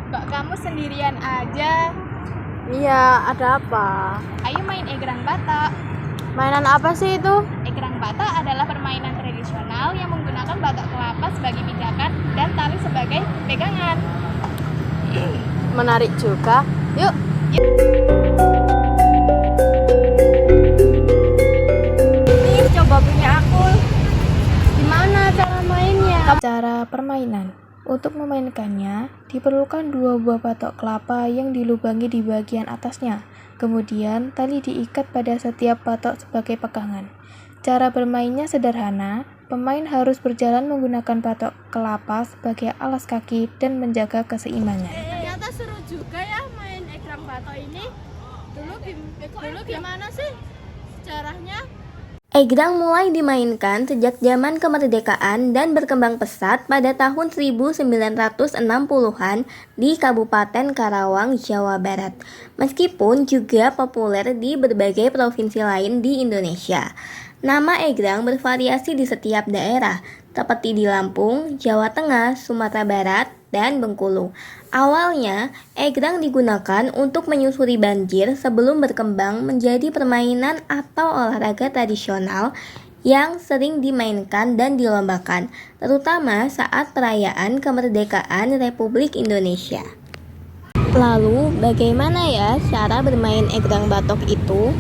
Kok kamu sendirian aja? Iya, ada apa? Ayo main egrang batok. Mainan apa sih itu? Egrang batok adalah permainan tradisional yang menggunakan batok kelapa sebagai pijakan dan tali sebagai pegangan. Menarik juga. Yuk. Nih, coba punya aku. Gimana cara mainnya? Cara permainan. Untuk memainkannya, diperlukan 2 buah batok kelapa yang dilubangi di bagian atasnya. Kemudian, tali diikat pada setiap batok sebagai pegangan. Cara bermainnya sederhana. Pemain harus berjalan menggunakan batok kelapa sebagai alas kaki dan menjaga keseimbangan. Ternyata seru juga ya main egrang batok ini. Dulu gimana sih sejarahnya? Egrang mulai dimainkan sejak zaman kemerdekaan dan berkembang pesat pada tahun 1960-an di Kabupaten Karawang, Jawa Barat. Meskipun juga populer di berbagai provinsi lain di Indonesia. Nama egrang bervariasi di setiap daerah, seperti di Lampung, Jawa Tengah, Sumatera Barat, dan Bengkulu. Awalnya, egrang digunakan untuk menyusuri banjir sebelum berkembang menjadi permainan atau olahraga tradisional yang sering dimainkan dan dilombakan, terutama saat perayaan kemerdekaan Republik Indonesia. Lalu, bagaimana ya cara bermain egrang batok itu?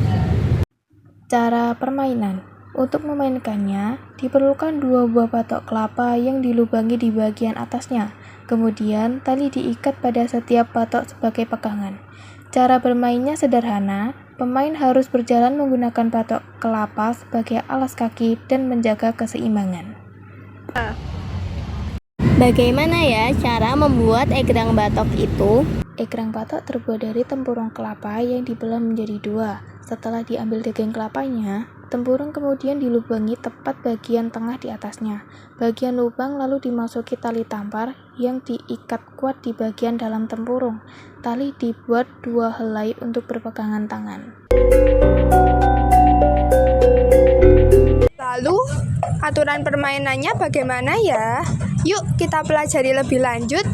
Cara permainan. Untuk memainkannya, diperlukan 2 buah batok kelapa yang dilubangi di bagian atasnya. Kemudian, tali diikat pada setiap batok sebagai pegangan. Cara bermainnya sederhana. Pemain harus berjalan menggunakan batok kelapa sebagai alas kaki dan menjaga keseimbangan. Bagaimana ya cara membuat egrang batok itu? Egrang batok terbuat dari tempurung kelapa yang dibelah menjadi 2. Setelah diambil daging kelapanya, tempurung kemudian dilubangi tepat bagian tengah di atasnya. Bagian lubang lalu dimasuki tali tampar yang diikat kuat di bagian dalam tempurung. Tali dibuat 2 helai untuk berpegangan tangan. Lalu, aturan permainannya bagaimana ya? Yuk kita pelajari lebih lanjut.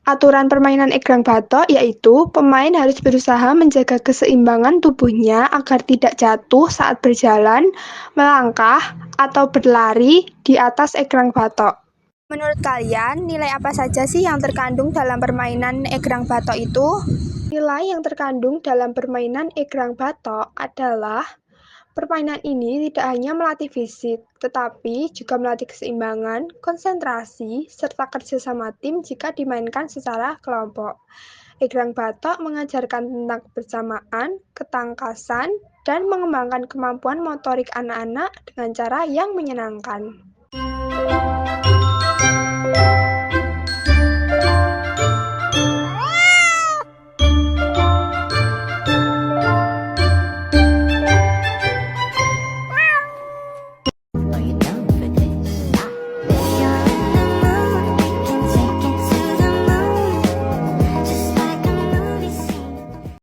Aturan permainan egrang batok yaitu pemain harus berusaha menjaga keseimbangan tubuhnya agar tidak jatuh saat berjalan, melangkah, atau berlari di atas egrang batok. Menurut kalian, nilai apa saja sih yang terkandung dalam permainan egrang batok itu? Nilai yang terkandung dalam permainan egrang batok adalah permainan ini tidak hanya melatih fisik, tetapi juga melatih keseimbangan, konsentrasi, serta kerjasama tim jika dimainkan secara kelompok. Egrang batok mengajarkan tentang kebersamaan, ketangkasan, dan mengembangkan kemampuan motorik anak-anak dengan cara yang menyenangkan.